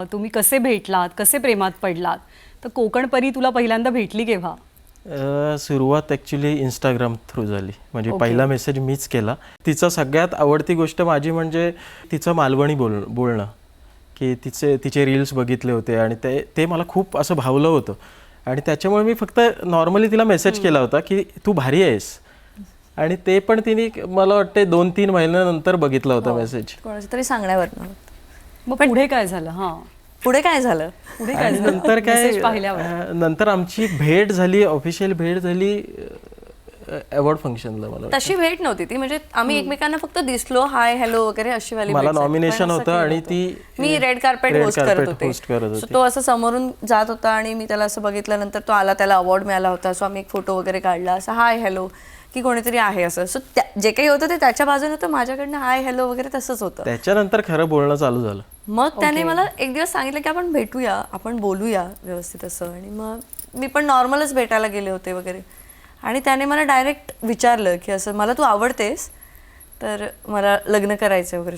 तुम्ही कसे भेटलात, कसे प्रेमात पडलात? तर कोकण परी तुला पहिल्यांदा भेटली केव्हा? सुरुवात ॲक्च्युली इंस्टाग्राम थ्रू झाली. म्हणजे ओके. पहिला मेसेज मीच केला. तिचा सगळ्यात आवडती गोष्ट माझी म्हणजे तिचं मालवणी बोलणं, की तिचे रील्स बघितले होते आणि ते मला खूप असं भावलं होतं. आणि त्याच्यामुळे मी फक्त नॉर्मली तिला मेसेज केला होता की तू भारी आहेस. आणि ते पण तिने मला वाटते 2-3 महिन्यानंतर बघितला होता मेसेज. कोणाच्या तरी सांगण्यावरनं. मग पुढे काय झालं? हां. पुढे काय झालं? पुढे काय आणि झालं? नंतर काय मेसेज पाहिल्यावर. नंतर आमची भेट झाली, ऑफिशियल भेट झाली अवॉर्ड फंक्शनला. मला तशी भेट नव्हती ती, म्हणजे आम्ही एकमेकांना फक्त दिसलो, हाय हॅलो वगैरे अशी वाली मला भेट झाली. नॉमिनेशन पण असं होतं केलं आणि नव्हतं. ती मी red carpet red host carpet करत host करत होते. होती. So तो असं समोरून जात होता आणि मी त्याला असं बघितल्यानंतर तो आला, त्याला अवॉर्ड मिळाला होता. सो आम्ही एक फोटो वगैरे काढला, असं हाय हॅलो की कोणीतरी आहे असं. सो जे काही होतं ते त्याच्या बाजूने होतं, माझ्याकडनं हाय हॅलो वगैरे तसंच होतं. त्याच्यानंतर खरं बोलणं चालू झालं. मग त्याने मला एक दिवस सांगितलं की आपण भेटूया, आपण बोलूया व्यवस्थित असं. आणि मग मी पण नॉर्मलच भेटायला गेले होते वगैरे. आणि त्याने मला डायरेक्ट विचारलं की असं मला तू आवडतेस, तर मला लग्न करायचं वगैरे.